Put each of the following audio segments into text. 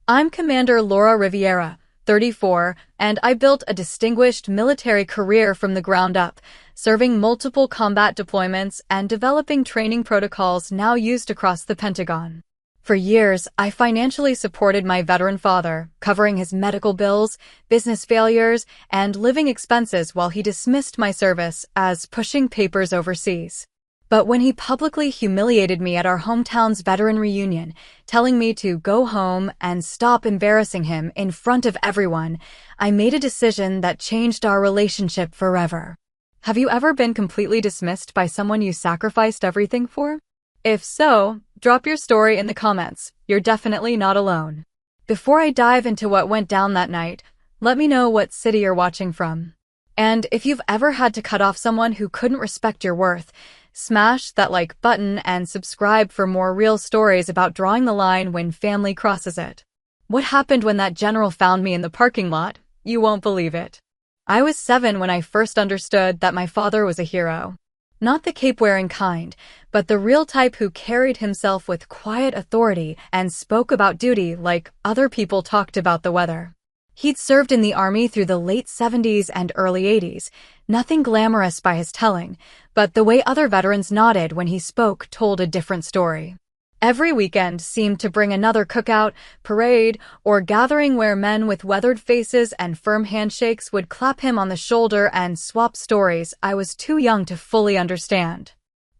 I'm Commander Laura Riviera, 34, and I built a distinguished military career from the ground up, serving multiple combat deployments and developing training protocols now used across the Pentagon. For years, I financially supported my veteran father, covering his medical bills, business failures, and living expenses while he dismissed my service as pushing papers overseas. But when he publicly humiliated me at our hometown's veteran reunion, telling me to go home and stop embarrassing him in front of everyone, I made a decision that changed our relationship forever. Have you ever been completely dismissed by someone you sacrificed everything for? If so, drop your story in the comments. You're definitely not alone. Before I dive into what went down that night, let me know what city you're watching from. And if you've ever had to cut off someone who couldn't respect your worth, smash that like button and subscribe for more real stories about drawing the line when family crosses it. What happened when that general found me in the parking lot? You won't believe it. I was 7 when I first understood that my father was a hero. Not the cape-wearing kind, but the real type who carried himself with quiet authority and spoke about duty like other people talked about the weather. He'd served in the Army through the late 70s and early 80s, nothing glamorous by his telling, but the way other veterans nodded when he spoke told a different story. Every weekend seemed to bring another cookout, parade, or gathering where men with weathered faces and firm handshakes would clap him on the shoulder and swap stories I was too young to fully understand.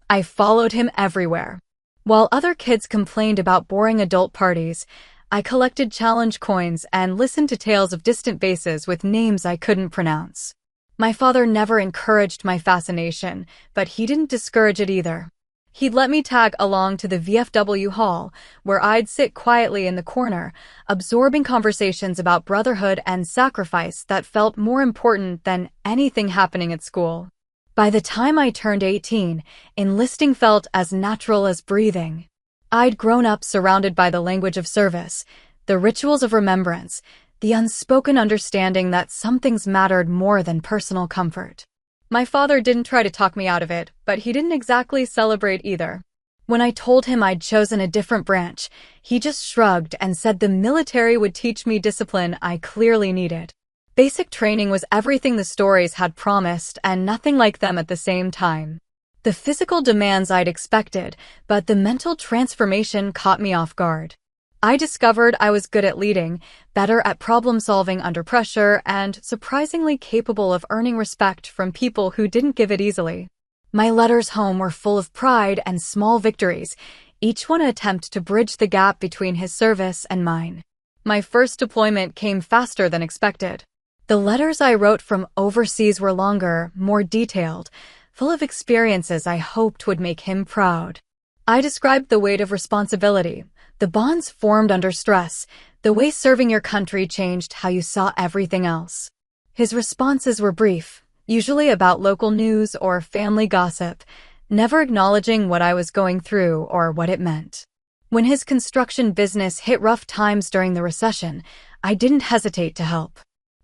I followed him everywhere. While other kids complained about boring adult parties, I collected challenge coins and listened to tales of distant bases with names I couldn't pronounce. My father never encouraged my fascination, but he didn't discourage it either. He'd let me tag along to the VFW hall, where I'd sit quietly in the corner, absorbing conversations about brotherhood and sacrifice that felt more important than anything happening at school. By the time I turned 18, enlisting felt as natural as breathing. I'd grown up surrounded by the language of service, the rituals of remembrance, the unspoken understanding that some things mattered more than personal comfort. My father didn't try to talk me out of it, but he didn't exactly celebrate either. When I told him I'd chosen a different branch, he just shrugged and said the military would teach me discipline I clearly needed. Basic training was everything the stories had promised and nothing like them at the same time. The physical demands I'd expected, but the mental transformation caught me off guard. I discovered I was good at leading, better at problem-solving under pressure, and surprisingly capable of earning respect from people who didn't give it easily. My letters home were full of pride and small victories, each one an attempt to bridge the gap between his service and mine. My first deployment came faster than expected. The letters I wrote from overseas were longer, more detailed, full of experiences I hoped would make him proud. I described the weight of responsibility, the bonds formed under stress, the way serving your country changed how you saw everything else. His responses were brief, usually about local news or family gossip, never acknowledging what I was going through or what it meant. When his construction business hit rough times during the recession, I didn't hesitate to help.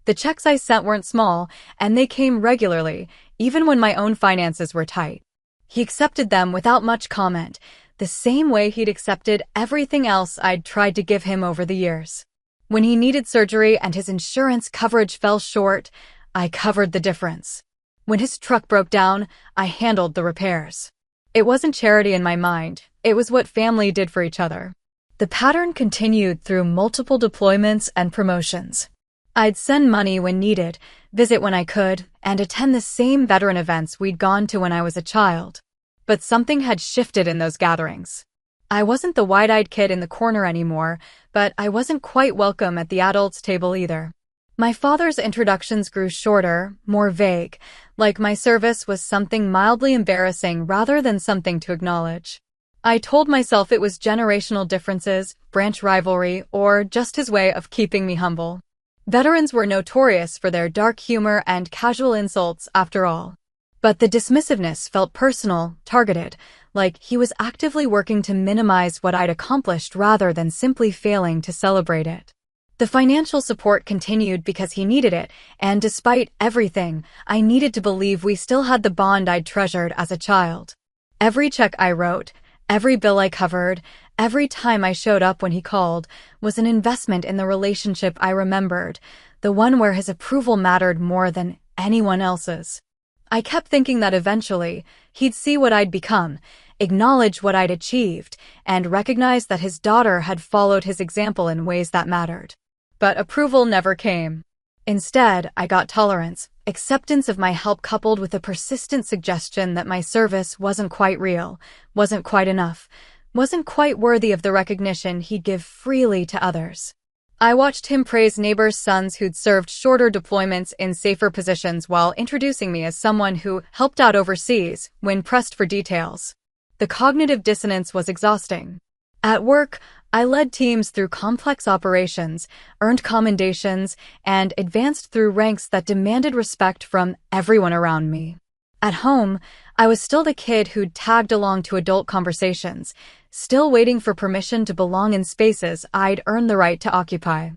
The checks I sent weren't small, and they came regularly, even when my own finances were tight. He accepted them without much comment, the same way he'd accepted everything else I'd tried to give him over the years. When he needed surgery and his insurance coverage fell short, I covered the difference. When his truck broke down, I handled the repairs. It wasn't charity in my mind, it was what family did for each other. The pattern continued through multiple deployments and promotions. I'd send money when needed, visit when I could, and attend the same veteran events we'd gone to when I was a child. But something had shifted in those gatherings. I wasn't the wide-eyed kid in the corner anymore, but I wasn't quite welcome at the adults' table either. My father's introductions grew shorter, more vague, like my service was something mildly embarrassing rather than something to acknowledge. I told myself it was generational differences, branch rivalry, or just his way of keeping me humble. Veterans were notorious for their dark humor and casual insults, after all. But the dismissiveness felt personal, targeted, like he was actively working to minimize what I'd accomplished rather than simply failing to celebrate it. The financial support continued because he needed it, and despite everything, I needed to believe we still had the bond I'd treasured as a child. Every check I wrote, every bill I covered, Every time I showed up when he called was an investment in the relationship I remembered, the one where his approval mattered more than anyone else's. I kept thinking that eventually he'd see what I'd become, acknowledge what I'd achieved, and recognize that his daughter had followed his example in ways that mattered. But approval never came. Instead, I got tolerance, acceptance of my help coupled with a persistent suggestion that my service wasn't quite real, wasn't quite enough, wasn't quite worthy of the recognition he'd give freely to others. I watched him praise neighbors' sons who'd served shorter deployments in safer positions while introducing me as someone who helped out overseas when pressed for details. The cognitive dissonance was exhausting. At work, I led teams through complex operations, earned commendations, and advanced through ranks that demanded respect from everyone around me. At home, I was still the kid who'd tagged along to adult conversations, still waiting for permission to belong in spaces I'd earned the right to occupy.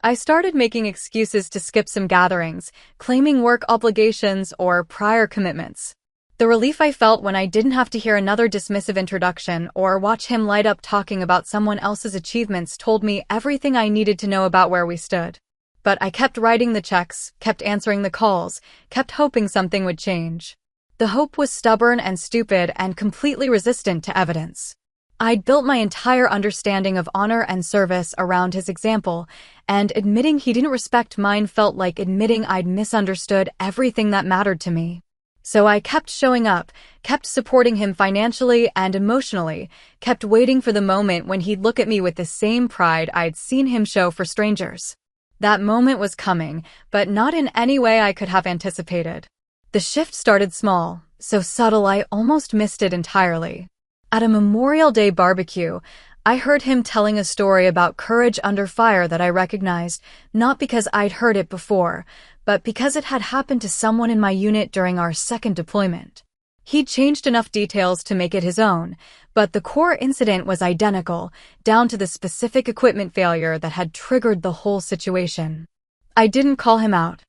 I started making excuses to skip some gatherings, claiming work obligations or prior commitments. The relief I felt when I didn't have to hear another dismissive introduction or watch him light up talking about someone else's achievements told me everything I needed to know about where we stood. But I kept writing the checks, kept answering the calls, kept hoping something would change. The hope was stubborn and stupid and completely resistant to evidence. I'd built my entire understanding of honor and service around his example, and admitting he didn't respect mine felt like admitting I'd misunderstood everything that mattered to me. So I kept showing up, kept supporting him financially and emotionally, kept waiting for the moment when he'd look at me with the same pride I'd seen him show for strangers. That moment was coming, but not in any way I could have anticipated. The shift started small, so subtle I almost missed it entirely. At a Memorial Day barbecue, I heard him telling a story about courage under fire that I recognized, not because I'd heard it before, but because it had happened to someone in my unit during our second deployment. He'd changed enough details to make it his own, but the core incident was identical, down to the specific equipment failure that had triggered the whole situation. I didn't call him out.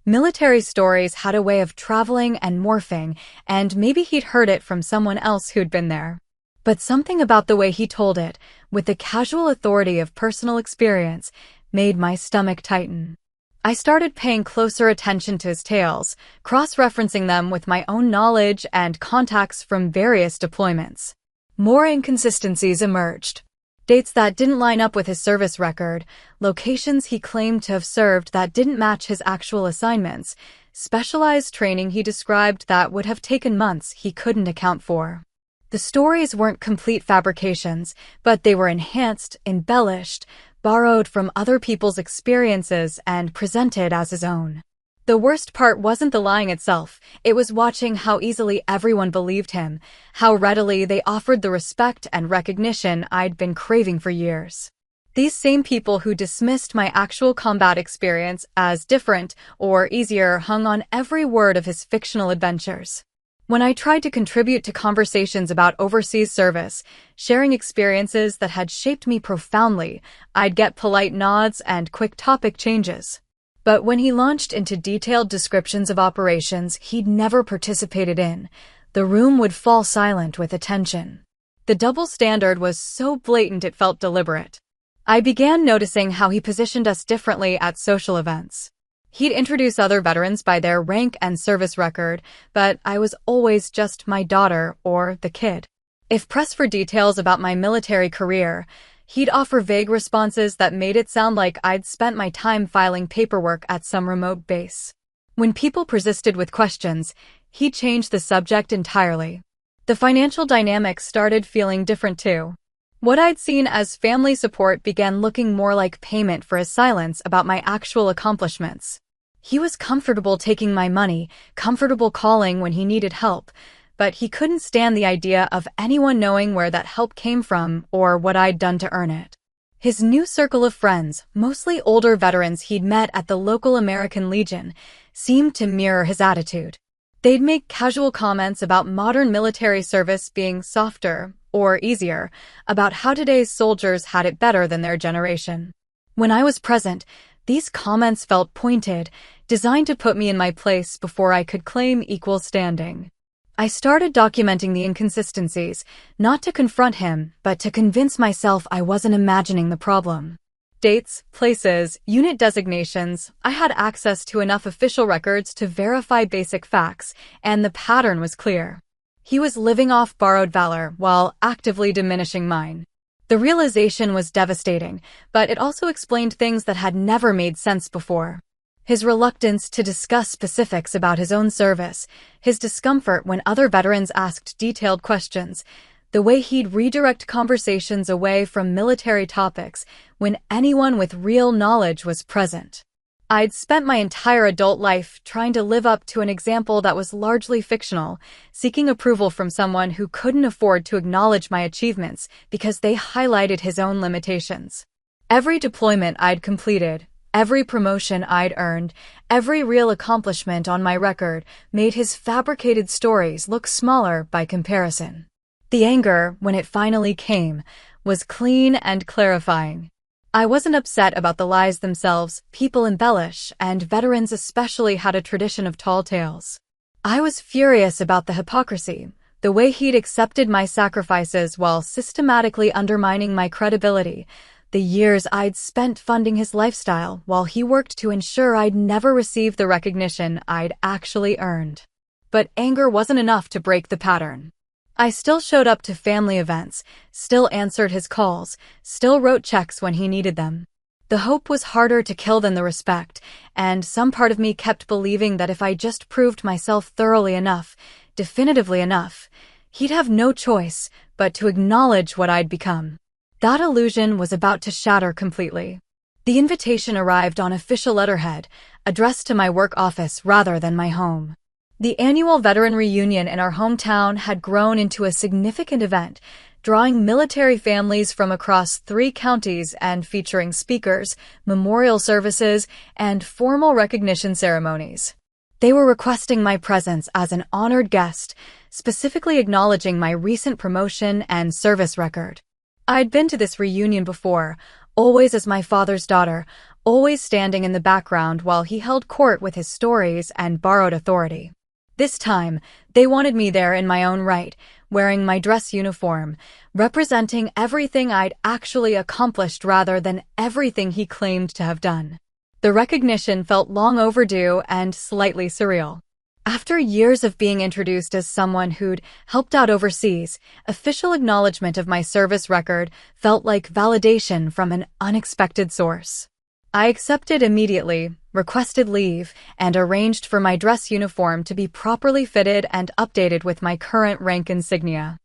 Military stories had a way of traveling and morphing, and maybe he'd heard it from someone else who'd been there. But something about the way he told it, with the casual authority of personal experience, made my stomach tighten. I started paying closer attention to his tales, cross-referencing them with my own knowledge and contacts from various deployments. More inconsistencies emerged. Dates that didn't line up with his service record, locations he claimed to have served that didn't match his actual assignments, specialized training he described that would have taken months he couldn't account for. The stories weren't complete fabrications, but they were enhanced, embellished, borrowed from other people's experiences and presented as his own. The worst part wasn't the lying itself, it was watching how easily everyone believed him, how readily they offered the respect and recognition I'd been craving for years. These same people who dismissed my actual combat experience as different or easier hung on every word of his fictional adventures. When I tried to contribute to conversations about overseas service, sharing experiences that had shaped me profoundly, I'd get polite nods and quick topic changes. But when he launched into detailed descriptions of operations he'd never participated in, the room would fall silent with attention. The double standard was so blatant it felt deliberate. I began noticing how he positioned us differently at social events. He'd introduce other veterans by their rank and service record, but I was always just my daughter or the kid. If pressed for details about my military career, he'd offer vague responses that made it sound like I'd spent my time filing paperwork at some remote base. When people persisted with questions, he'd change the subject entirely. The financial dynamics started feeling different too. What I'd seen as family support began looking more like payment for his silence about my actual accomplishments. He was comfortable taking my money, comfortable calling when he needed help, but he couldn't stand the idea of anyone knowing where that help came from or what I'd done to earn it. His new circle of friends, mostly older veterans he'd met at the local American Legion, seemed to mirror his attitude. They'd make casual comments about modern military service being softer or easier, about how today's soldiers had it better than their generation. When I was present, these comments felt pointed, designed to put me in my place before I could claim equal standing. I started documenting the inconsistencies, not to confront him, but to convince myself I wasn't imagining the problem. Dates, places, unit designations, I had access to enough official records to verify basic facts, and the pattern was clear. He was living off borrowed valor while actively diminishing mine. The realization was devastating, but it also explained things that had never made sense before. His reluctance to discuss specifics about his own service, his discomfort when other veterans asked detailed questions, the way he'd redirect conversations away from military topics when anyone with real knowledge was present. I'd spent my entire adult life trying to live up to an example that was largely fictional, seeking approval from someone who couldn't afford to acknowledge my achievements because they highlighted his own limitations. Every deployment I'd completed, every promotion I'd earned, every real accomplishment on my record made his fabricated stories look smaller by comparison. The anger, when it finally came, was clean and clarifying. I wasn't upset about the lies themselves. People embellish, and veterans especially had a tradition of tall tales. I was furious about the hypocrisy, the way he'd accepted my sacrifices while systematically undermining my credibility, the years I'd spent funding his lifestyle while he worked to ensure I'd never receive the recognition I'd actually earned. But anger wasn't enough to break the pattern. I still showed up to family events, still answered his calls, still wrote checks when he needed them. The hope was harder to kill than the respect, and some part of me kept believing that if I just proved myself thoroughly enough, definitively enough, he'd have no choice but to acknowledge what I'd become. That illusion was about to shatter completely. The invitation arrived on official letterhead, addressed to my work office rather than my home. The annual veteran reunion in our hometown had grown into a significant event, drawing military families from across 3 counties and featuring speakers, memorial services, and formal recognition ceremonies. They were requesting my presence as an honored guest, specifically acknowledging my recent promotion and service record. I'd been to this reunion before, always as my father's daughter, always standing in the background while he held court with his stories and borrowed authority. This time, they wanted me there in my own right, wearing my dress uniform, representing everything I'd actually accomplished rather than everything he claimed to have done. The recognition felt long overdue and slightly surreal. After years of being introduced as someone who'd helped out overseas, official acknowledgement of my service record felt like validation from an unexpected source. I accepted immediately, requested leave, and arranged for my dress uniform to be properly fitted and updated with my current rank insignia.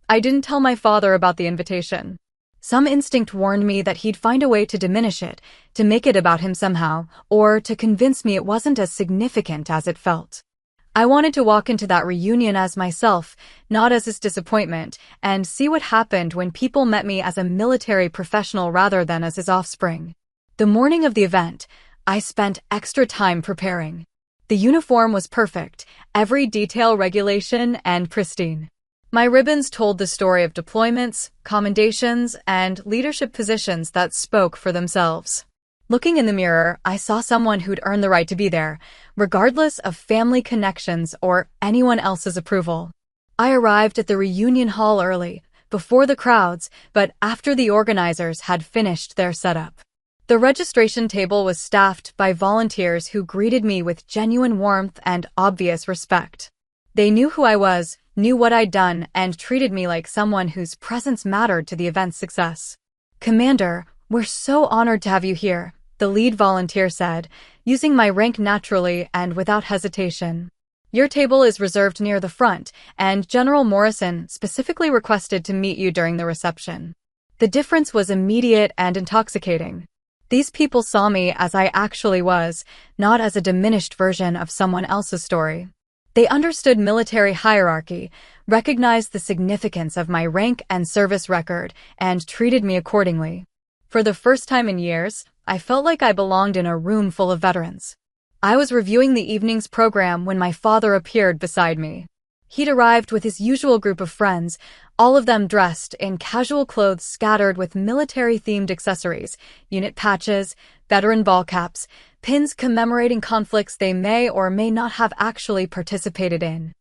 I didn't tell my father about the invitation. Some instinct warned me that he'd find a way to diminish it, to make it about him somehow, or to convince me it wasn't as significant as it felt. I wanted to walk into that reunion as myself, not as his disappointment, and see what happened when people met me as a military professional rather than as his offspring. The morning of the event, I spent extra time preparing. The uniform was perfect, every detail regulation and pristine. My ribbons told the story of deployments, commendations, and leadership positions that spoke for themselves. Looking in the mirror, I saw someone who'd earned the right to be there, regardless of family connections or anyone else's approval. I arrived at the reunion hall early, before the crowds, but after the organizers had finished their setup. The registration table was staffed by volunteers who greeted me with genuine warmth and obvious respect. They knew who I was, knew what I'd done, and treated me like someone whose presence mattered to the event's success. "Commander, we're so honored to have you here," the lead volunteer said, using my rank naturally and without hesitation. "Your table is reserved near the front, and General Morrison specifically requested to meet you during the reception." The difference was immediate and intoxicating. These people saw me as I actually was, not as a diminished version of someone else's story. They understood military hierarchy, recognized the significance of my rank and service record, and treated me accordingly. For the first time in years, I felt like I belonged in a room full of veterans. I was reviewing the evening's program when my father appeared beside me. He'd arrived with his usual group of friends, all of them dressed in casual clothes scattered with military-themed accessories, unit patches, veteran ball caps, pins commemorating conflicts they may or may not have actually participated in.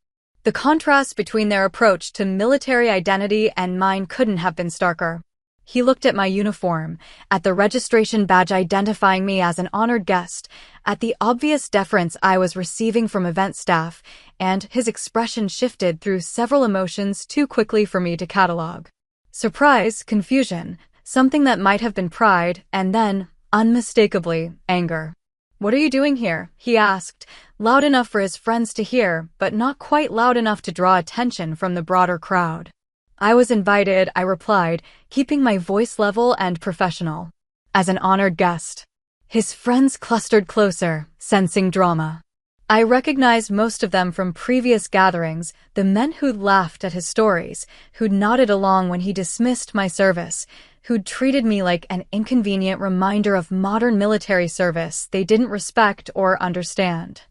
The contrast between their approach to military identity and mine couldn't have been starker. He looked at my uniform, at the registration badge identifying me as an honored guest, at the obvious deference I was receiving from event staff, and his expression shifted through several emotions too quickly for me to catalog. Surprise, confusion, something that might have been pride, and then, unmistakably, anger. "What are you doing here?" he asked, loud enough for his friends to hear, but not quite loud enough to draw attention from the broader crowd. "I was invited," I replied, keeping my voice level and professional. "As an honored guest." His friends clustered closer, sensing drama. I recognized most of them from previous gatherings, the men who'd laughed at his stories, who'd nodded along when he dismissed my service, who'd treated me like an inconvenient reminder of modern military service they didn't respect or understand.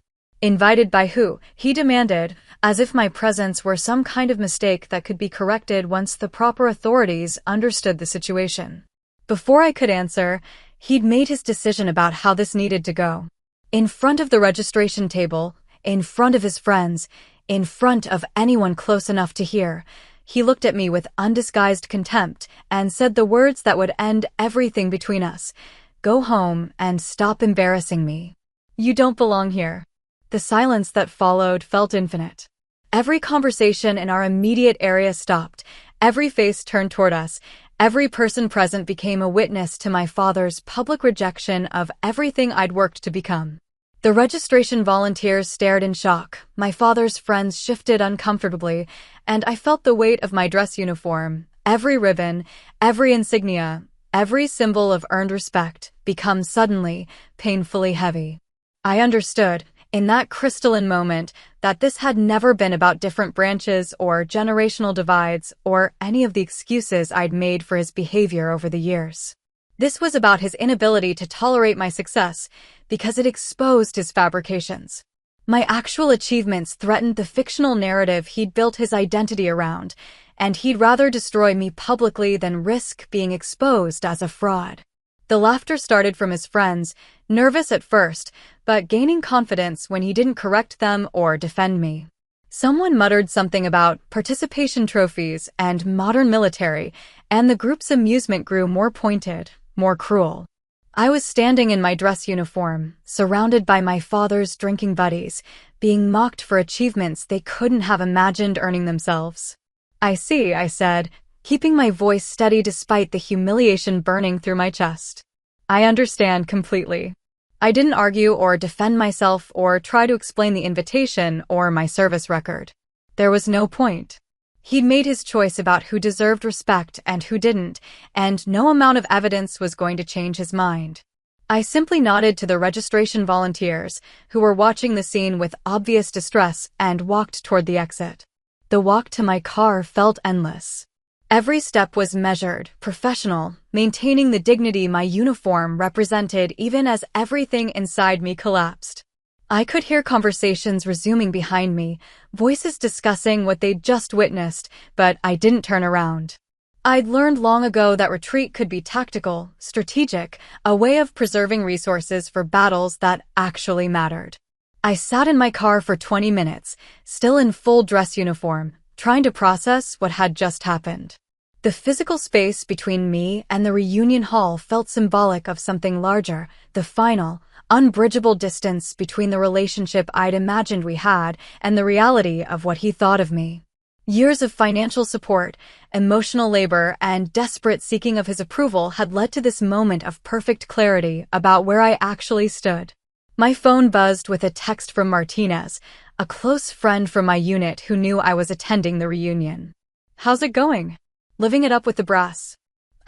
"Invited by who?" he demanded, as if my presence were some kind of mistake that could be corrected once the proper authorities understood the situation. Before I could answer, he'd made his decision about how this needed to go. In front of the registration table, in front of his friends, in front of anyone close enough to hear, he looked at me with undisguised contempt and said the words that would end everything between us. "Go home and stop embarrassing me. You don't belong here." The silence that followed felt infinite. Every conversation in our immediate area stopped. Every face turned toward us. Every person present became a witness to my father's public rejection of everything I'd worked to become. The registration volunteers stared in shock. My father's friends shifted uncomfortably, and I felt the weight of my dress uniform, every ribbon, every insignia, every symbol of earned respect, become suddenly, painfully heavy. I understood, in that crystalline moment, that this had never been about different branches or generational divides or any of the excuses I'd made for his behavior over the years. This was about his inability to tolerate my success because it exposed his fabrications. My actual achievements threatened the fictional narrative he'd built his identity around, and he'd rather destroy me publicly than risk being exposed as a fraud. The laughter started from his friends, nervous at first, but gaining confidence when he didn't correct them or defend me. Someone muttered something about participation trophies and modern military, and the group's amusement grew more pointed, more cruel. I was standing in my dress uniform, surrounded by my father's drinking buddies, being mocked for achievements they couldn't have imagined earning themselves. "I see," I said, keeping my voice steady despite the humiliation burning through my chest. "I understand completely." I didn't argue or defend myself or try to explain the invitation or my service record. There was no point. He'd made his choice about who deserved respect and who didn't, and no amount of evidence was going to change his mind. I simply nodded to the registration volunteers, who were watching the scene with obvious distress, and walked toward the exit. The walk to my car felt endless. Every step was measured, professional, maintaining the dignity my uniform represented even as everything inside me collapsed. I could hear conversations resuming behind me, voices discussing what they'd just witnessed, but I didn't turn around. I'd learned long ago that retreat could be tactical, strategic, a way of preserving resources for battles that actually mattered. I sat in my car for 20 minutes, still in full dress uniform, trying to process what had just happened. The physical space between me and the reunion hall felt symbolic of something larger, the final, unbridgeable distance between the relationship I'd imagined we had and the reality of what he thought of me. Years of financial support, emotional labor, and desperate seeking of his approval had led to this moment of perfect clarity about where I actually stood. My phone buzzed with a text from Martinez, a close friend from my unit who knew I was attending the reunion. "How's it going?" "Living it up with the brass."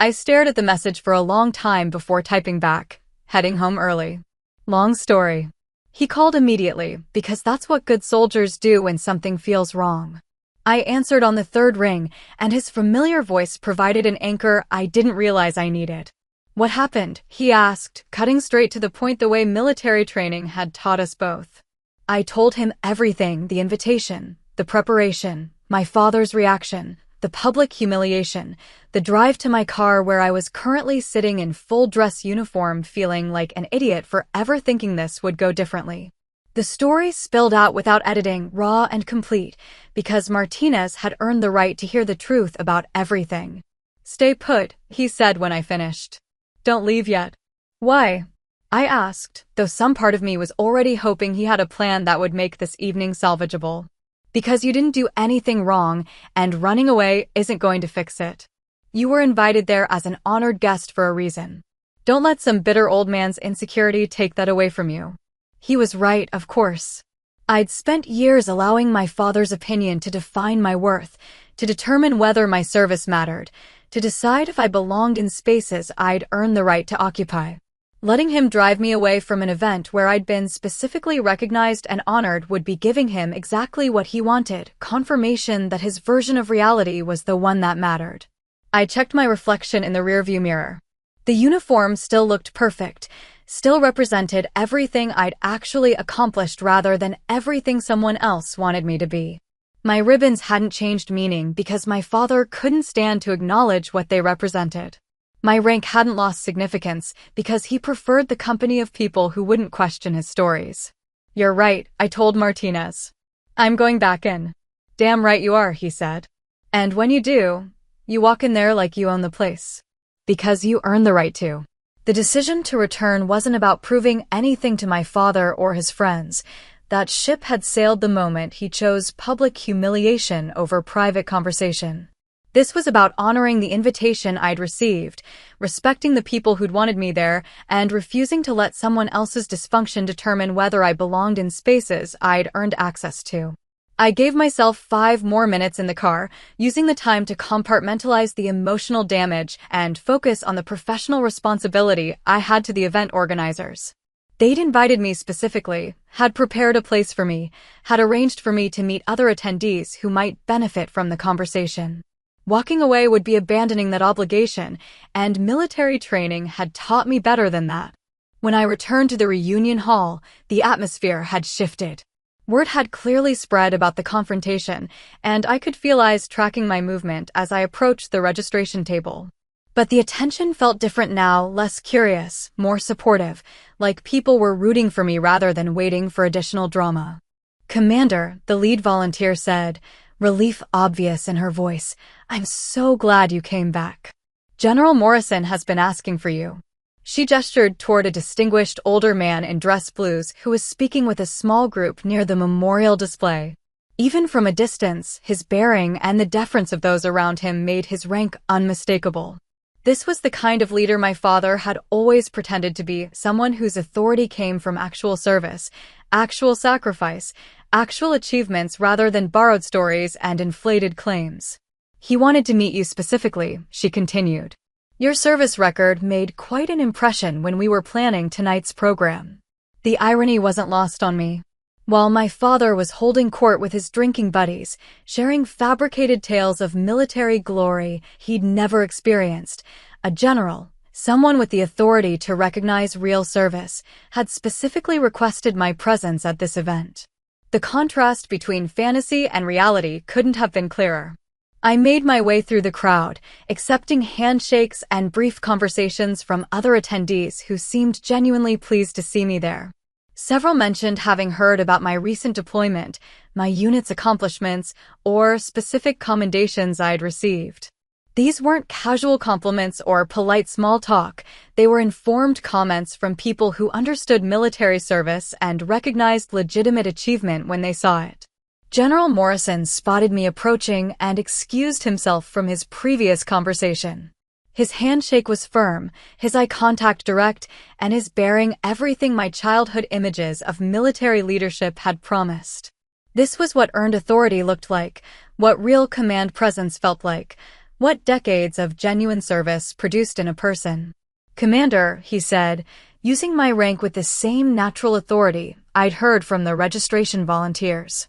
I stared at the message for a long time before typing back, "Heading home early." Long story. He called immediately, because that's what good soldiers do when something feels wrong. I answered on the third ring, and his familiar voice provided an anchor I didn't realize I needed. "What happened?" he asked, cutting straight to the point the way military training had taught us both. I told him everything: the invitation, the preparation, my father's reaction, the public humiliation, the drive to my car where I was currently sitting in full dress uniform feeling like an idiot for ever thinking this would go differently. The story spilled out without editing, raw and complete, because Martinez had earned the right to hear the truth about everything. "Stay put," he said when I finished. "Don't leave yet." "Why?" I asked, though some part of me was already hoping he had a plan that would make this evening salvageable. "Because you didn't do anything wrong, and running away isn't going to fix it. You were invited there as an honored guest for a reason. Don't let some bitter old man's insecurity take that away from you." He was right, of course. I'd spent years allowing my father's opinion to define my worth, to determine whether my service mattered, to decide if I belonged in spaces I'd earned the right to occupy. Letting him drive me away from an event where I'd been specifically recognized and honored would be giving him exactly what he wanted, confirmation that his version of reality was the one that mattered. I checked my reflection in the rearview mirror. The uniform still looked perfect, still represented everything I'd actually accomplished rather than everything someone else wanted me to be. My ribbons hadn't changed meaning because my father couldn't stand to acknowledge what they represented. My rank hadn't lost significance because he preferred the company of people who wouldn't question his stories. "You're right," I told Martinez. "I'm going back in." "Damn right you are," he said. "And when you do, you walk in there like you own the place. Because you earn the right to." The decision to return wasn't about proving anything to my father or his friends. That ship had sailed the moment he chose public humiliation over private conversation. This was about honoring the invitation I'd received, respecting the people who'd wanted me there, and refusing to let someone else's dysfunction determine whether I belonged in spaces I'd earned access to. I gave myself 5 more minutes in the car, using the time to compartmentalize the emotional damage and focus on the professional responsibility I had to the event organizers. They'd invited me specifically, had prepared a place for me, had arranged for me to meet other attendees who might benefit from the conversation. Walking away would be abandoning that obligation, and military training had taught me better than that. When I returned to the reunion hall, the atmosphere had shifted. Word had clearly spread about the confrontation, and I could feel eyes tracking my movement as I approached the registration table. But the attention felt different now, less curious, more supportive, like people were rooting for me rather than waiting for additional drama. "Commander," the lead volunteer said, relief obvious in her voice, "I'm so glad you came back. General Morrison has been asking for you." She gestured toward a distinguished older man in dress blues who was speaking with a small group near the memorial display. Even from a distance, his bearing and the deference of those around him made his rank unmistakable. This was the kind of leader my father had always pretended to be, someone whose authority came from actual service, actual sacrifice, actual achievements rather than borrowed stories and inflated claims. "He wanted to meet you specifically," she continued. "Your service record made quite an impression when we were planning tonight's program." The irony wasn't lost on me. While my father was holding court with his drinking buddies, sharing fabricated tales of military glory he'd never experienced, a general, someone with the authority to recognize real service, had specifically requested my presence at this event. The contrast between fantasy and reality couldn't have been clearer. I made my way through the crowd, accepting handshakes and brief conversations from other attendees who seemed genuinely pleased to see me there. Several mentioned having heard about my recent deployment, my unit's accomplishments, or specific commendations I'd received. These weren't casual compliments or polite small talk. They were informed comments from people who understood military service and recognized legitimate achievement when they saw it. General Morrison spotted me approaching and excused himself from his previous conversation. His handshake was firm, his eye contact direct, and his bearing everything my childhood images of military leadership had promised. This was what earned authority looked like, what real command presence felt like, what decades of genuine service produced in a person. "Commander," he said, using my rank with the same natural authority I'd heard from the registration volunteers.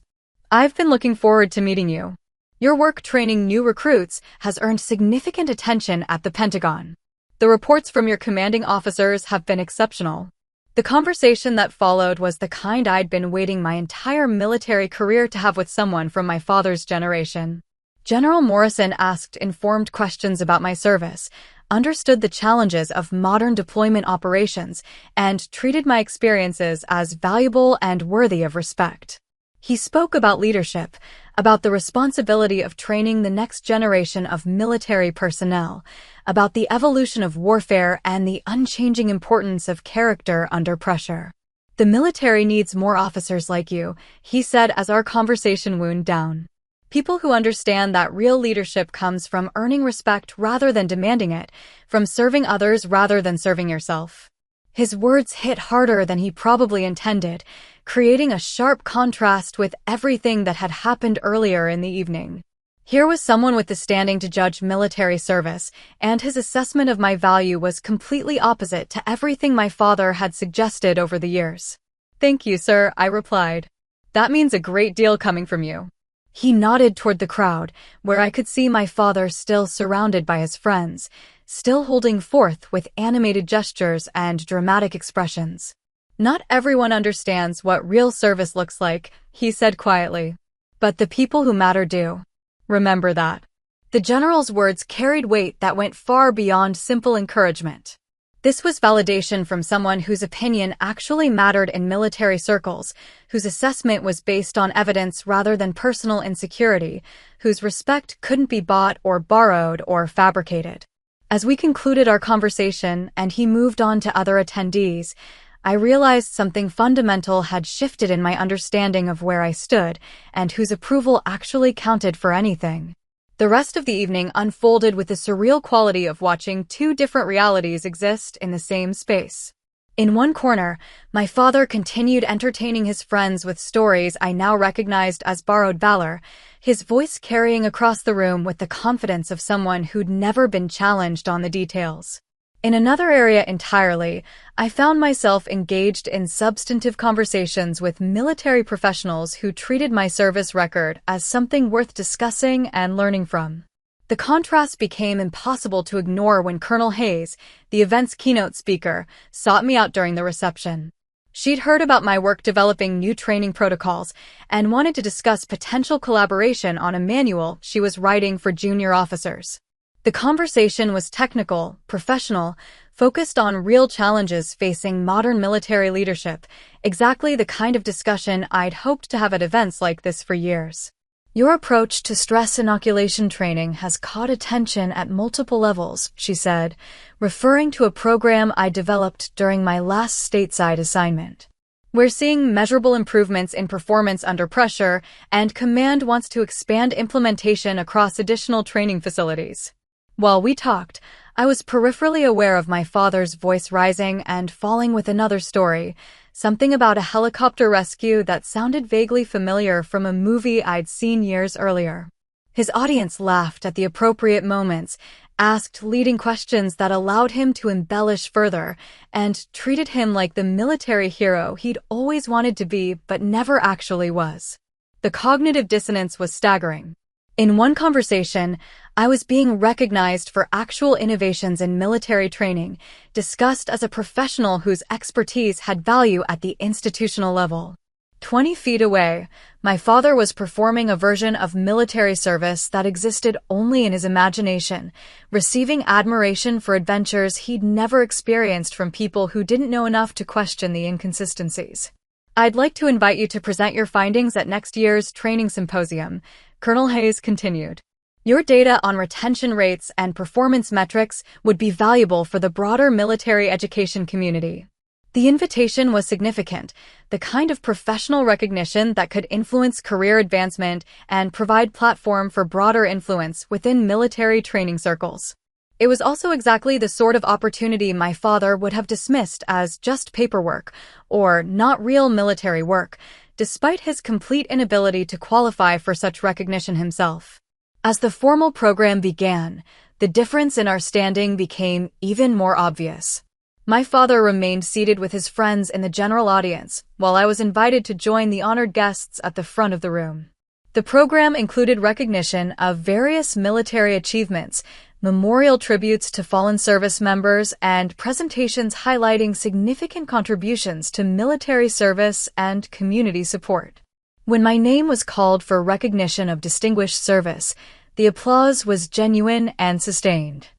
"I've been looking forward to meeting you. Your work training new recruits has earned significant attention at the Pentagon. The reports from your commanding officers have been exceptional." The conversation that followed was the kind I'd been waiting my entire military career to have with someone from my father's generation. General Morrison asked informed questions about my service. understood the challenges of modern deployment operations, and treated my experiences as valuable and worthy of respect. He spoke about leadership, about the responsibility of training the next generation of military personnel, about the evolution of warfare and the unchanging importance of character under pressure. "The military needs more officers like you," he said as our conversation wound down. "People who understand that real leadership comes from earning respect rather than demanding it, from serving others rather than serving yourself." His words hit harder than he probably intended, creating a sharp contrast with everything that had happened earlier in the evening. Here was someone with the standing to judge military service, and his assessment of my value was completely opposite to everything my father had suggested over the years. "Thank you, sir," I replied. "That means a great deal coming from you." He nodded toward the crowd, where I could see my father still surrounded by his friends, still holding forth with animated gestures and dramatic expressions. "Not everyone understands what real service looks like," he said quietly. "But the people who matter do. Remember that." The general's words carried weight that went far beyond simple encouragement. This was validation from someone whose opinion actually mattered in military circles, whose assessment was based on evidence rather than personal insecurity, whose respect couldn't be bought or borrowed or fabricated. As we concluded our conversation and he moved on to other attendees, I realized something fundamental had shifted in my understanding of where I stood and whose approval actually counted for anything. The rest of the evening unfolded with the surreal quality of watching two different realities exist in the same space. In one corner, my father continued entertaining his friends with stories I now recognized as borrowed valor, his voice carrying across the room with the confidence of someone who'd never been challenged on the details. In another area entirely, I found myself engaged in substantive conversations with military professionals who treated my service record as something worth discussing and learning from. The contrast became impossible to ignore when Colonel Hayes, the event's keynote speaker, sought me out during the reception. She'd heard about my work developing new training protocols and wanted to discuss potential collaboration on a manual she was writing for junior officers. The conversation was technical, professional, focused on real challenges facing modern military leadership, exactly the kind of discussion I'd hoped to have at events like this for years. "Your approach to stress inoculation training has caught attention at multiple levels," she said, referring to a program I developed during my last stateside assignment. "We're seeing measurable improvements in performance under pressure, and Command wants to expand implementation across additional training facilities." While we talked, I was peripherally aware of my father's voice rising and falling with another story, something about a helicopter rescue that sounded vaguely familiar from a movie I'd seen years earlier. His audience laughed at the appropriate moments, asked leading questions that allowed him to embellish further, and treated him like the military hero he'd always wanted to be but never actually was. The cognitive dissonance was staggering. In one conversation, I was being recognized for actual innovations in military training, discussed as a professional whose expertise had value at the institutional level. 20 feet away, my father was performing a version of military service that existed only in his imagination, receiving admiration for adventures he'd never experienced from people who didn't know enough to question the inconsistencies. "I'd like to invite you to present your findings at next year's training symposium," Colonel Hayes continued. "Your data on retention rates and performance metrics would be valuable for the broader military education community." The invitation was significant, the kind of professional recognition that could influence career advancement and provide platform for broader influence within military training circles. It was also exactly the sort of opportunity my father would have dismissed as just paperwork or not real military work, despite his complete inability to qualify for such recognition himself. As the formal program began, the difference in our standing became even more obvious. My father remained seated with his friends in the general audience, while I was invited to join the honored guests at the front of the room. The program included recognition of various military achievements, memorial tributes to fallen service members, and presentations highlighting significant contributions to military service and community support. When my name was called for recognition of distinguished service, the applause was genuine and sustained.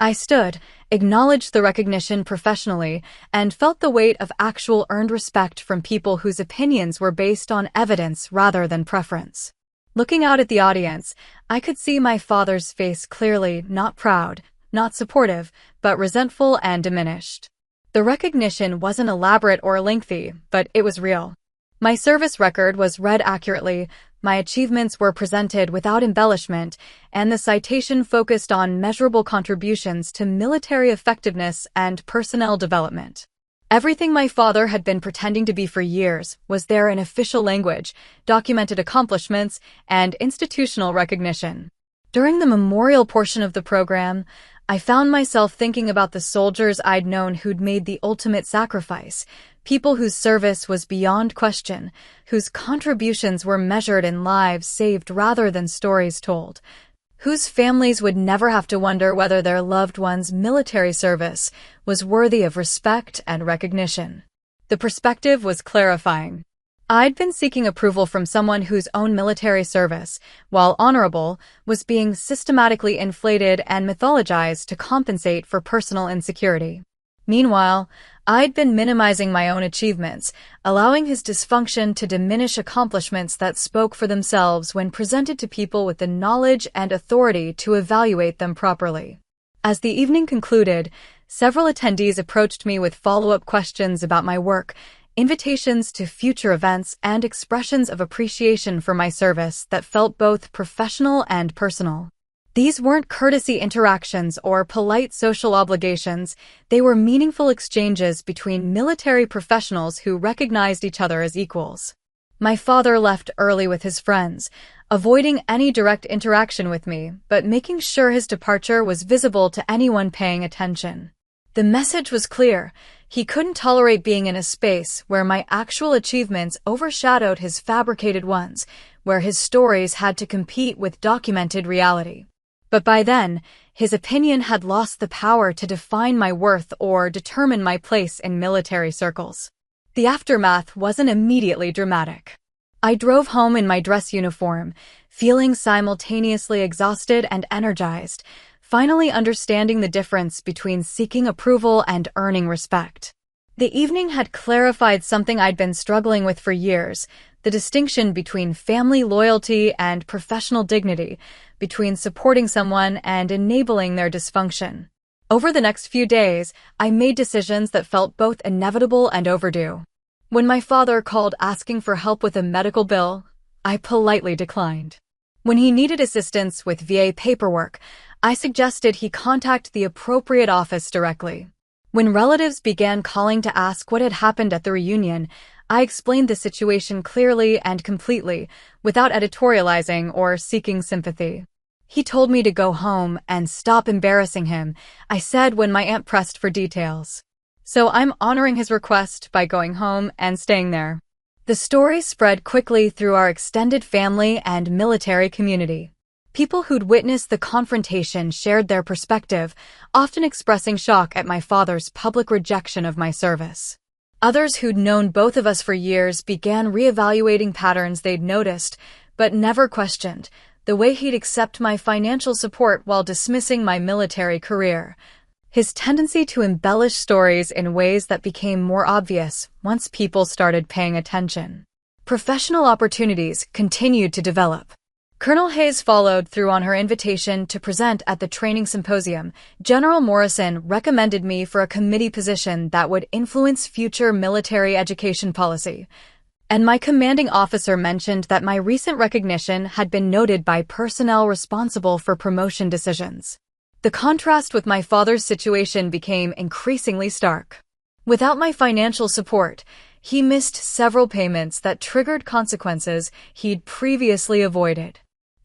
I stood, acknowledged the recognition professionally, and felt the weight of actual earned respect from people whose opinions were based on evidence rather than preference. Looking out at the audience, I could see my father's face clearly, not proud, not supportive, but resentful and diminished. The recognition wasn't elaborate or lengthy, but it was real. My service record was read accurately, my achievements were presented without embellishment, and the citation focused on measurable contributions to military effectiveness and personnel development. Everything my father had been pretending to be for years was there in official language, documented accomplishments, and institutional recognition. During the memorial portion of the program, I found myself thinking about the soldiers I'd known who'd made the ultimate sacrifice, people whose service was beyond question, whose contributions were measured in lives saved rather than stories told, whose families would never have to wonder whether their loved one's military service was worthy of respect and recognition. The perspective was clarifying. I'd been seeking approval from someone whose own military service, while honorable, was being systematically inflated and mythologized to compensate for personal insecurity. Meanwhile, I'd been minimizing my own achievements, allowing his dysfunction to diminish accomplishments that spoke for themselves when presented to people with the knowledge and authority to evaluate them properly. As the evening concluded, several attendees approached me with follow-up questions about my work, invitations to future events, and expressions of appreciation for my service that felt both professional and personal. These weren't courtesy interactions or polite social obligations, they were meaningful exchanges between military professionals who recognized each other as equals. My father left early with his friends, avoiding any direct interaction with me, but making sure his departure was visible to anyone paying attention. The message was clear. He couldn't tolerate being in a space where my actual achievements overshadowed his fabricated ones, where his stories had to compete with documented reality. But by then, his opinion had lost the power to define my worth or determine my place in military circles. The aftermath wasn't immediately dramatic. I drove home in my dress uniform, feeling simultaneously exhausted and energized, finally understanding the difference between seeking approval and earning respect. The evening had clarified something I'd been struggling with for years, the distinction between family loyalty and professional dignity, between supporting someone and enabling their dysfunction. Over the next few days, I made decisions that felt both inevitable and overdue. When my father called asking for help with a medical bill, I politely declined. When he needed assistance with VA paperwork, I suggested he contact the appropriate office directly. When relatives began calling to ask what had happened at the reunion, I explained the situation clearly and completely, without editorializing or seeking sympathy. He told me to go home and stop embarrassing him, I said when my aunt pressed for details. So I'm honoring his request by going home and staying there. The story spread quickly through our extended family and military community. People who'd witnessed the confrontation shared their perspective, often expressing shock at my father's public rejection of my service. Others who'd known both of us for years began reevaluating patterns they'd noticed, but never questioned, the way he'd accept my financial support while dismissing my military career. His tendency to embellish stories in ways that became more obvious once people started paying attention. Professional opportunities continued to develop. Colonel Hayes followed through on her invitation to present at the training symposium. General Morrison recommended me for a committee position that would influence future military education policy. And my commanding officer mentioned that my recent recognition had been noted by personnel responsible for promotion decisions. The contrast with my father's situation became increasingly stark. Without my financial support, he missed several payments that triggered consequences he'd previously avoided.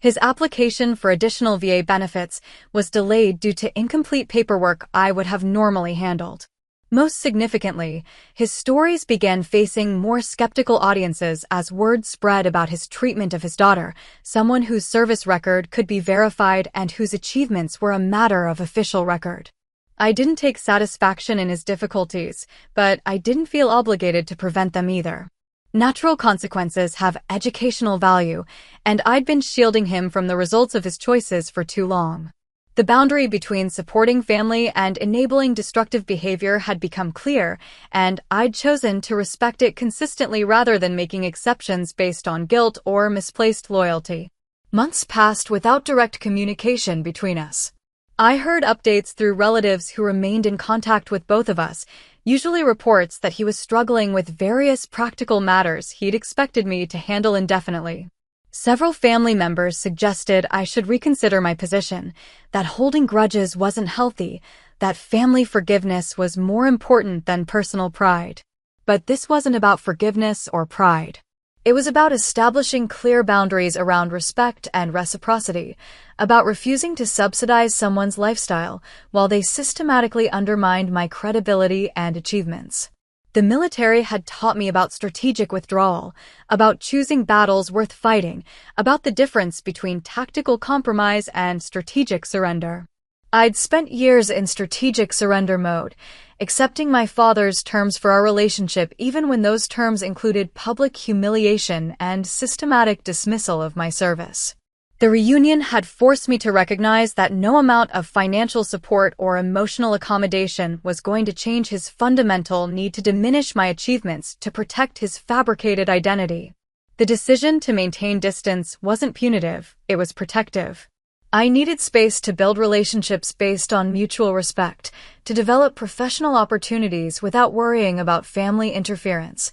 His application for additional VA benefits was delayed due to incomplete paperwork I would have normally handled. Most significantly, his stories began facing more skeptical audiences as word spread about his treatment of his daughter, someone whose service record could be verified and whose achievements were a matter of official record. I didn't take satisfaction in his difficulties, but I didn't feel obligated to prevent them either. Natural consequences have educational value, and I'd been shielding him from the results of his choices for too long. The boundary between supporting family and enabling destructive behavior had become clear, and I'd chosen to respect it consistently rather than making exceptions based on guilt or misplaced loyalty. Months passed without direct communication between us. I heard updates through relatives who remained in contact with both of us, usually reports that he was struggling with various practical matters he'd expected me to handle indefinitely. Several family members suggested I should reconsider my position, that holding grudges wasn't healthy, that family forgiveness was more important than personal pride. But this wasn't about forgiveness or pride. It was about establishing clear boundaries around respect and reciprocity, about refusing to subsidize someone's lifestyle while they systematically undermined my credibility and achievements. The military had taught me about strategic withdrawal, about choosing battles worth fighting, about the difference between tactical compromise and strategic surrender. I'd spent years in strategic surrender mode, accepting my father's terms for our relationship even when those terms included public humiliation and systematic dismissal of my service. The reunion had forced me to recognize that no amount of financial support or emotional accommodation was going to change his fundamental need to diminish my achievements to protect his fabricated identity. The decision to maintain distance wasn't punitive, it was protective. I needed space to build relationships based on mutual respect, to develop professional opportunities without worrying about family interference,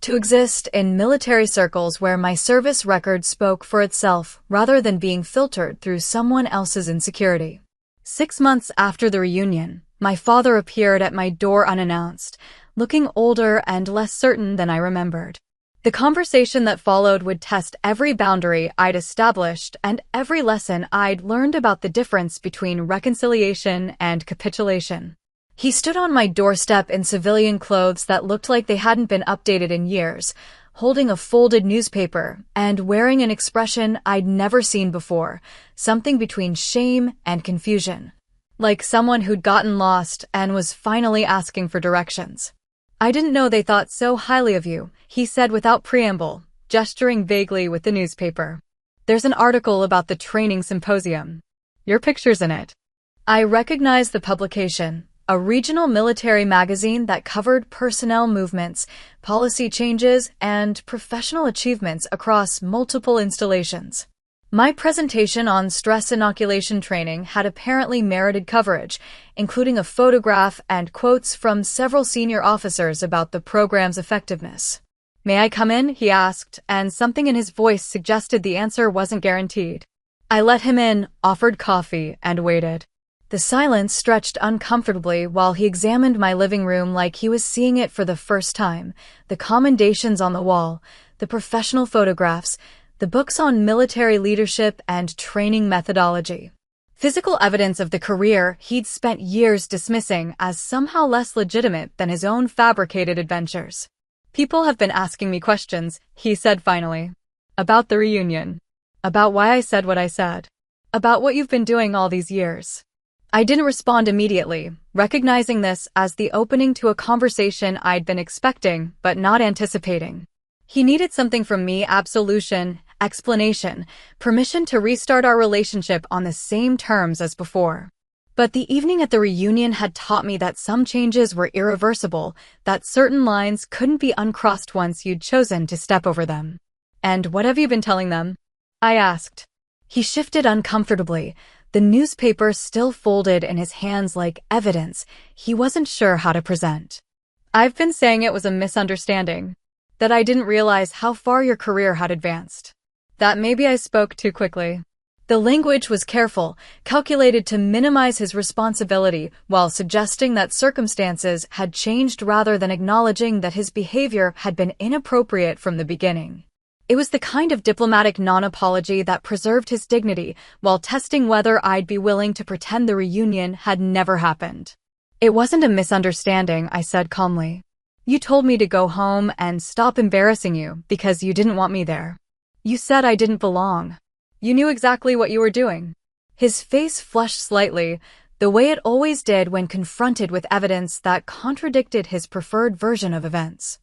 to exist in military circles where my service record spoke for itself rather than being filtered through someone else's insecurity. 6 months after the reunion, my father appeared at my door unannounced, looking older and less certain than I remembered. The conversation that followed would test every boundary I'd established and every lesson I'd learned about the difference between reconciliation and capitulation. He stood on my doorstep in civilian clothes that looked like they hadn't been updated in years, holding a folded newspaper and wearing an expression I'd never seen before, something between shame and confusion. Like someone who'd gotten lost and was finally asking for directions. "I didn't know they thought so highly of you," he said without preamble, gesturing vaguely with the newspaper. "There's an article about the training symposium. Your picture's in it." I recognized the publication, a regional military magazine that covered personnel movements, policy changes, and professional achievements across multiple installations. My presentation on stress inoculation training had apparently merited coverage, including a photograph and quotes from several senior officers about the program's effectiveness. "May I come in?" he asked, and something in his voice suggested the answer wasn't guaranteed. I let him in, offered coffee, and waited. The silence stretched uncomfortably while he examined my living room like he was seeing it for the first time, the commendations on the wall, the professional photographs, the books on military leadership and training methodology. Physical evidence of the career he'd spent years dismissing as somehow less legitimate than his own fabricated adventures. "People have been asking me questions," he said finally. "About the reunion. About why I said what I said. About what you've been doing all these years." I didn't respond immediately, recognizing this as the opening to a conversation I'd been expecting but not anticipating. He needed something from me: absolution, explanation, permission to restart our relationship on the same terms as before. But the evening at the reunion had taught me that some changes were irreversible, that certain lines couldn't be uncrossed once you'd chosen to step over them. "And what have you been telling them?" I asked. He shifted uncomfortably, the newspaper still folded in his hands like evidence he wasn't sure how to present. "I've been saying it was a misunderstanding. That I didn't realize how far your career had advanced. That maybe I spoke too quickly." The language was careful, calculated to minimize his responsibility while suggesting that circumstances had changed rather than acknowledging that his behavior had been inappropriate from the beginning. It was the kind of diplomatic non-apology that preserved his dignity while testing whether I'd be willing to pretend the reunion had never happened. "It wasn't a misunderstanding," I said calmly. "You told me to go home and stop embarrassing you because you didn't want me there. You said I didn't belong. You knew exactly what you were doing." His face flushed slightly, the way it always did when confronted with evidence that contradicted his preferred version of events.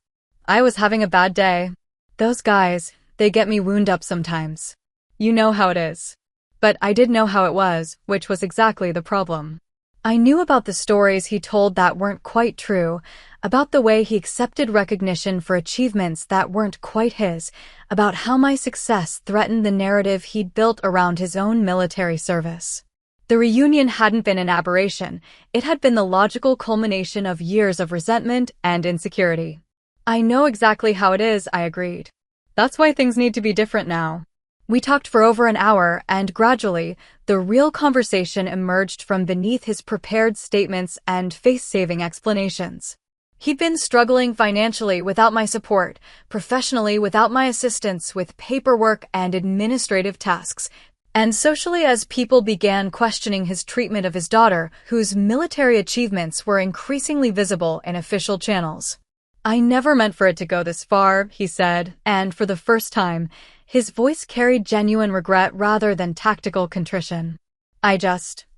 "I was having a bad day. Those guys, they get me wound up sometimes. You know how it is." But I did know how it was, which was exactly the problem. I knew about the stories he told that weren't quite true, about the way he accepted recognition for achievements that weren't quite his, about how my success threatened the narrative he'd built around his own military service. The reunion hadn't been an aberration, it had been the logical culmination of years of resentment and insecurity. I know exactly how it is, I agreed. That's why things need to be different now. We talked for over an hour, and gradually, the real conversation emerged from beneath his prepared statements and face-saving explanations. He'd been struggling financially without my support, professionally without my assistance with paperwork and administrative tasks, and socially as people began questioning his treatment of his daughter, whose military achievements were increasingly visible in official channels. I never meant for it to go this far, he said, and for the first time, his voice carried genuine regret rather than tactical contrition.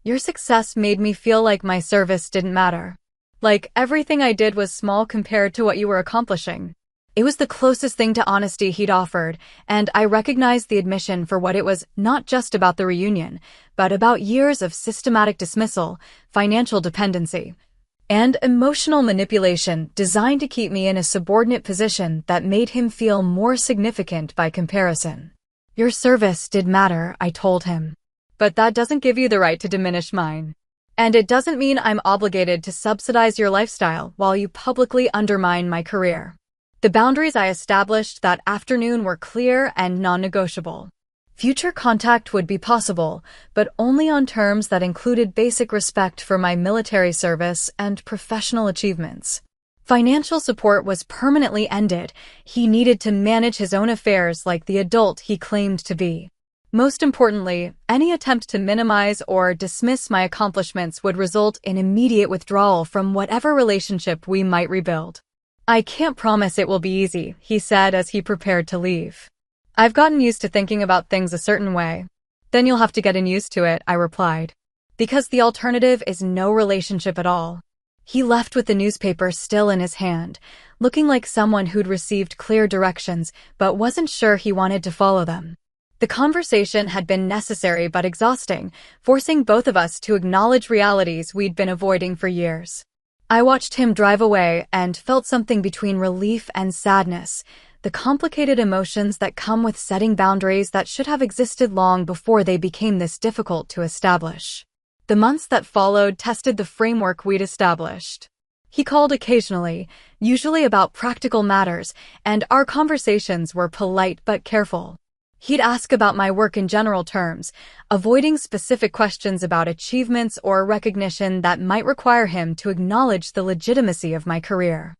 Your success made me feel like my service didn't matter. Like everything I did was small compared to what you were accomplishing. It was the closest thing to honesty he'd offered, and I recognized the admission for what it was, not just about the reunion, but about years of systematic dismissal, financial dependency, and emotional manipulation designed to keep me in a subordinate position that made him feel more significant by comparison. Your service did matter, I told him. But that doesn't give you the right to diminish mine. And it doesn't mean I'm obligated to subsidize your lifestyle while you publicly undermine my career. The boundaries I established that afternoon were clear and non-negotiable. Future contact would be possible, but only on terms that included basic respect for my military service and professional achievements. Financial support was permanently ended. He needed to manage his own affairs like the adult he claimed to be. Most importantly, any attempt to minimize or dismiss my accomplishments would result in immediate withdrawal from whatever relationship we might rebuild. I can't promise it will be easy, he said as he prepared to leave. I've gotten used to thinking about things a certain way. Then you'll have to get used to it, I replied. Because the alternative is no relationship at all. He left with the newspaper still in his hand, looking like someone who'd received clear directions but wasn't sure he wanted to follow them. The conversation had been necessary but exhausting, forcing both of us to acknowledge realities we'd been avoiding for years. I watched him drive away and felt something between relief and sadness, the complicated emotions that come with setting boundaries that should have existed long before they became this difficult to establish. The months that followed tested the framework we'd established. He called occasionally, usually about practical matters, and our conversations were polite but careful. He'd ask about my work in general terms, avoiding specific questions about achievements or recognition that might require him to acknowledge the legitimacy of my career.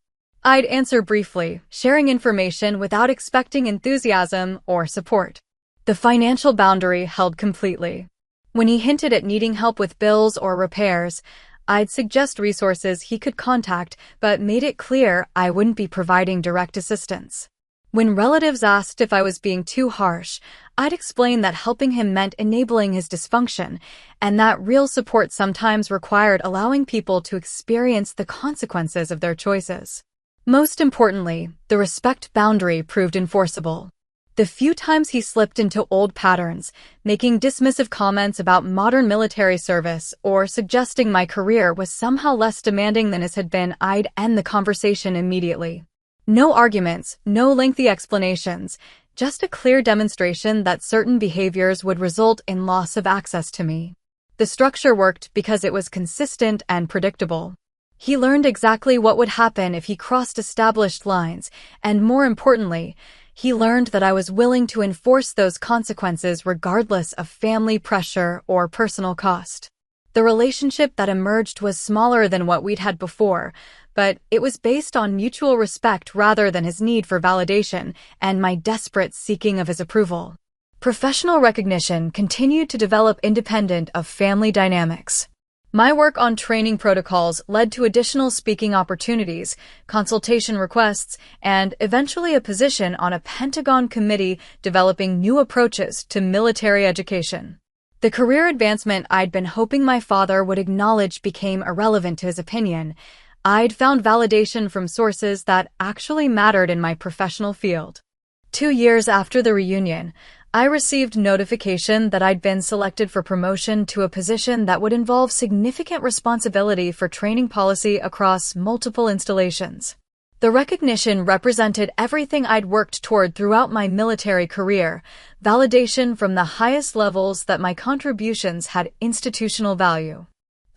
I'd answer briefly, sharing information without expecting enthusiasm or support. The financial boundary held completely. When he hinted at needing help with bills or repairs, I'd suggest resources he could contact, but made it clear I wouldn't be providing direct assistance. When relatives asked if I was being too harsh, I'd explain that helping him meant enabling his dysfunction, and that real support sometimes required allowing people to experience the consequences of their choices. Most importantly, the respect boundary proved enforceable. The few times he slipped into old patterns, making dismissive comments about modern military service or suggesting my career was somehow less demanding than his had been, I'd end the conversation immediately. No arguments, no lengthy explanations, just a clear demonstration that certain behaviors would result in loss of access to me. The structure worked because it was consistent and predictable. He learned exactly what would happen if he crossed established lines, and more importantly, he learned that I was willing to enforce those consequences regardless of family pressure or personal cost. The relationship that emerged was smaller than what we'd had before, but it was based on mutual respect rather than his need for validation and my desperate seeking of his approval. Professional recognition continued to develop independent of family dynamics. My work on training protocols led to additional speaking opportunities, consultation requests, and eventually a position on a Pentagon committee developing new approaches to military education. The career advancement I'd been hoping my father would acknowledge became irrelevant to his opinion. I'd found validation from sources that actually mattered in my professional field. 2 years after the reunion, I received notification that I'd been selected for promotion to a position that would involve significant responsibility for training policy across multiple installations. The recognition represented everything I'd worked toward throughout my military career, validation from the highest levels that my contributions had institutional value.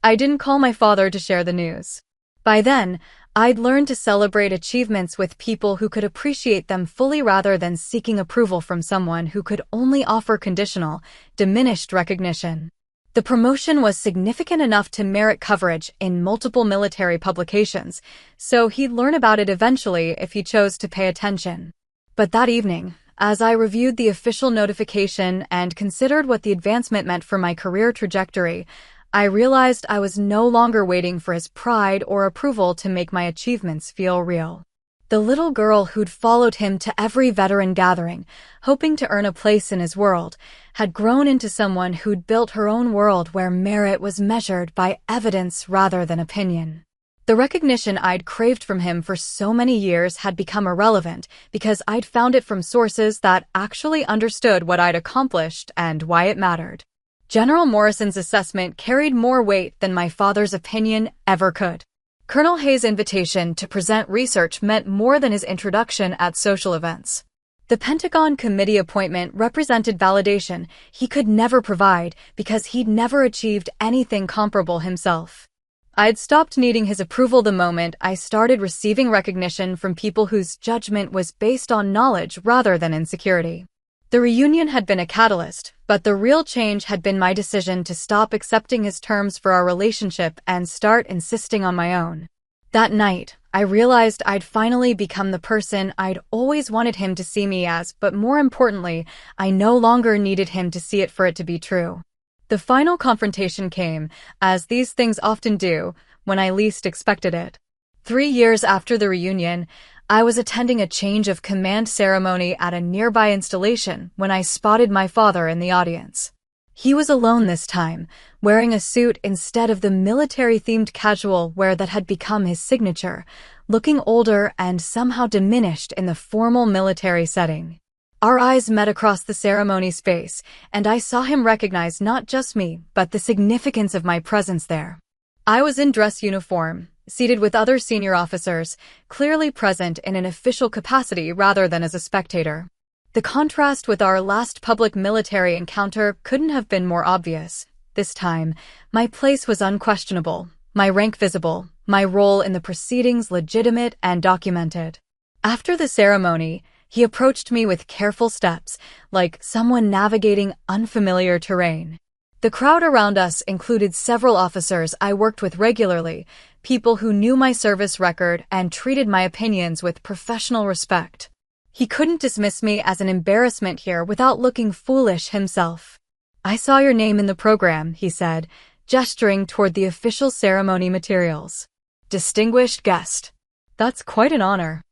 I didn't call my father to share the news. By then, I'd learned to celebrate achievements with people who could appreciate them fully rather than seeking approval from someone who could only offer conditional, diminished recognition. The promotion was significant enough to merit coverage in multiple military publications, so he'd learn about it eventually if he chose to pay attention. But that evening, as I reviewed the official notification and considered what the advancement meant for my career trajectory, I realized I was no longer waiting for his pride or approval to make my achievements feel real. The little girl who'd followed him to every veteran gathering, hoping to earn a place in his world, had grown into someone who'd built her own world where merit was measured by evidence rather than opinion. The recognition I'd craved from him for so many years had become irrelevant because I'd found it from sources that actually understood what I'd accomplished and why it mattered. General Morrison's assessment carried more weight than my father's opinion ever could. Colonel Hayes' invitation to present research meant more than his introduction at social events. The Pentagon committee appointment represented validation he could never provide because he'd never achieved anything comparable himself. I'd stopped needing his approval the moment I started receiving recognition from people whose judgment was based on knowledge rather than insecurity. The reunion had been a catalyst, but the real change had been my decision to stop accepting his terms for our relationship and start insisting on my own. That night, I realized I'd finally become the person I'd always wanted him to see me as, but more importantly, I no longer needed him to see it for it to be true. The final confrontation came, as these things often do, when I least expected it. 3 years after the reunion, I was attending a change of command ceremony at a nearby installation when I spotted my father in the audience. He was alone this time, wearing a suit instead of the military-themed casual wear that had become his signature, looking older and somehow diminished in the formal military setting. Our eyes met across the ceremony space, and I saw him recognize not just me, but the significance of my presence there. I was in dress uniform, seated with other senior officers, clearly present in an official capacity rather than as a spectator. The contrast with our last public military encounter couldn't have been more obvious. This time, my place was unquestionable, my rank visible, my role in the proceedings legitimate and documented. After the ceremony, he approached me with careful steps, like someone navigating unfamiliar terrain. The crowd around us included several officers I worked with regularly, people who knew my service record and treated my opinions with professional respect. He couldn't dismiss me as an embarrassment here without looking foolish himself. "I saw your name in the program," he said, gesturing toward the official ceremony materials. "Distinguished guest." That's quite an honor.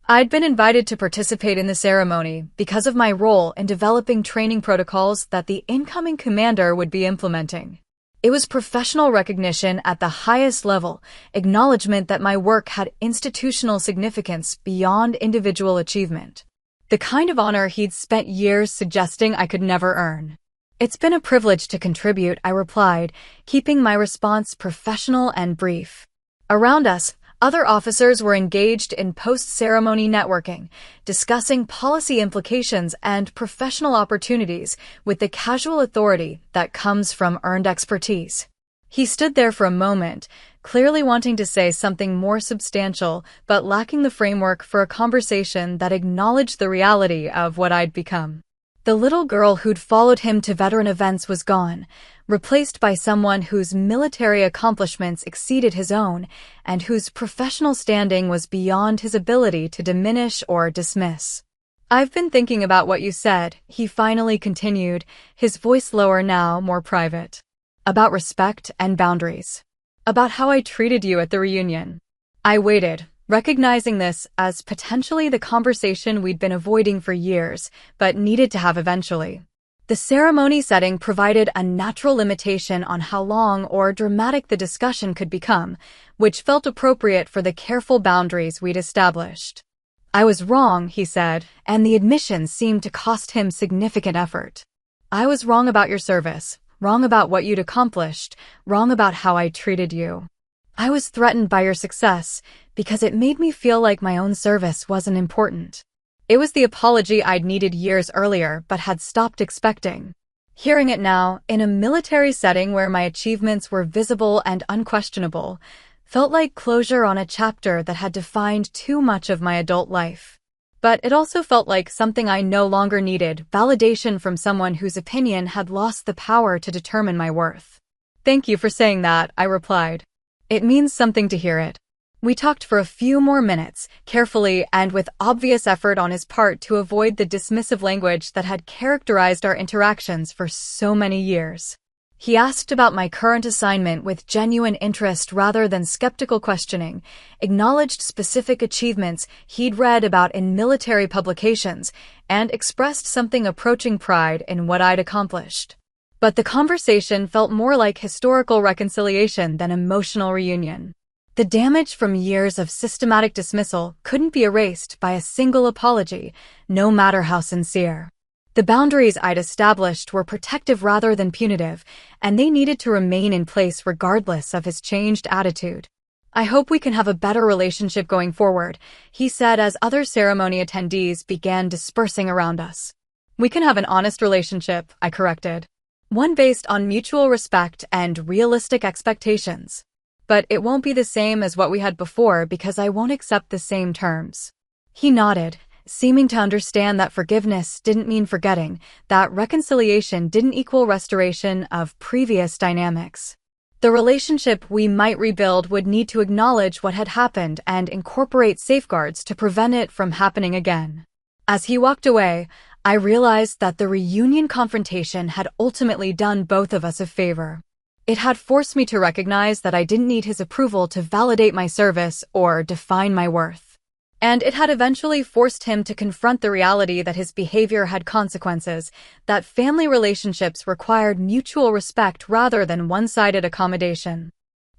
I'd been invited to participate in the ceremony because of my role in developing training protocols that the incoming commander would be implementing. It was professional recognition at the highest level, acknowledgement that my work had institutional significance beyond individual achievement. The kind of honor he'd spent years suggesting I could never earn. "It's been a privilege to contribute," I replied, keeping my response professional and brief. Around us, other officers were engaged in post-ceremony networking, discussing policy implications and professional opportunities with the casual authority that comes from earned expertise. He stood there for a moment, clearly wanting to say something more substantial, but lacking the framework for a conversation that acknowledged the reality of what I'd become. The little girl who'd followed him to veteran events was gone, replaced by someone whose military accomplishments exceeded his own and whose professional standing was beyond his ability to diminish or dismiss. "I've been thinking about what you said," he finally continued, his voice lower now, more private. "About respect and boundaries. About how I treated you at the reunion." I waited, recognizing this as potentially the conversation we'd been avoiding for years, but needed to have eventually. The ceremony setting provided a natural limitation on how long or dramatic the discussion could become, which felt appropriate for the careful boundaries we'd established. I was wrong, he said, and the admission seemed to cost him significant effort. I was wrong about your service, wrong about what you'd accomplished, wrong about how I treated you. I was threatened by your success because it made me feel like my own service wasn't important. It was the apology I'd needed years earlier but had stopped expecting. Hearing it now, in a military setting where my achievements were visible and unquestionable, felt like closure on a chapter that had defined too much of my adult life. But it also felt like something I no longer needed, validation from someone whose opinion had lost the power to determine my worth. Thank you for saying that, I replied. It means something to hear it. We talked for a few more minutes, carefully and with obvious effort on his part to avoid the dismissive language that had characterized our interactions for so many years. He asked about my current assignment with genuine interest rather than skeptical questioning, acknowledged specific achievements he'd read about in military publications, and expressed something approaching pride in what I'd accomplished. But the conversation felt more like historical reconciliation than emotional reunion. The damage from years of systematic dismissal couldn't be erased by a single apology, no matter how sincere. The boundaries I'd established were protective rather than punitive, and they needed to remain in place regardless of his changed attitude. I hope we can have a better relationship going forward, he said as other ceremony attendees began dispersing around us. We can have an honest relationship, I corrected. One based on mutual respect and realistic expectations. But it won't be the same as what we had before because I won't accept the same terms. He nodded, seeming to understand that forgiveness didn't mean forgetting, that reconciliation didn't equal restoration of previous dynamics. The relationship we might rebuild would need to acknowledge what had happened and incorporate safeguards to prevent it from happening again. As he walked away, I realized that the reunion confrontation had ultimately done both of us a favor. It had forced me to recognize that I didn't need his approval to validate my service or define my worth. And it had eventually forced him to confront the reality that his behavior had consequences, that family relationships required mutual respect rather than one-sided accommodation.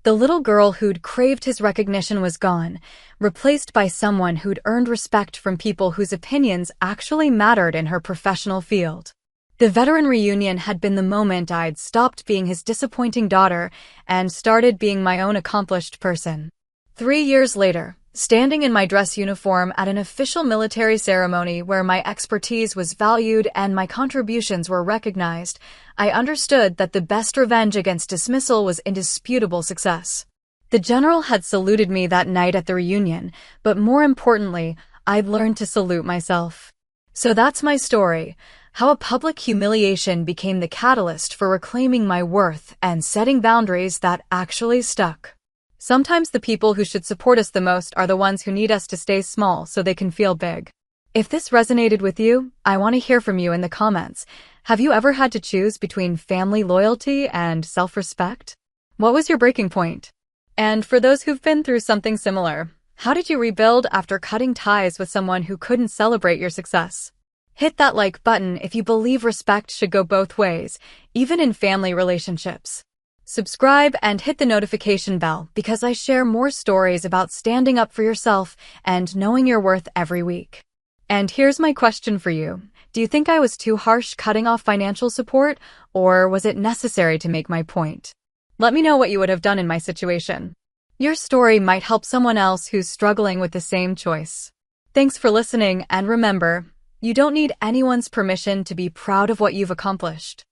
The little girl who'd craved his recognition was gone, replaced by someone who'd earned respect from people whose opinions actually mattered in her professional field. The veteran reunion had been the moment I'd stopped being his disappointing daughter and started being my own accomplished person. 3 years later, standing in my dress uniform at an official military ceremony where my expertise was valued and my contributions were recognized, I understood that the best revenge against dismissal was indisputable success. The general had saluted me that night at the reunion, but more importantly, I'd learned to salute myself. So that's my story. How a public humiliation became the catalyst for reclaiming my worth and setting boundaries that actually stuck. Sometimes the people who should support us the most are the ones who need us to stay small so they can feel big. If this resonated with you, I want to hear from you in the comments. Have you ever had to choose between family loyalty and self-respect? What was your breaking point? And for those who've been through something similar, how did you rebuild after cutting ties with someone who couldn't celebrate your success? Hit that like button if you believe respect should go both ways, even in family relationships. Subscribe and hit the notification bell because I share more stories about standing up for yourself and knowing your worth every week. And here's my question for you. Do you think I was too harsh cutting off financial support, or was it necessary to make my point? Let me know what you would have done in my situation. Your story might help someone else who's struggling with the same choice. Thanks for listening, and remember, you don't need anyone's permission to be proud of what you've accomplished.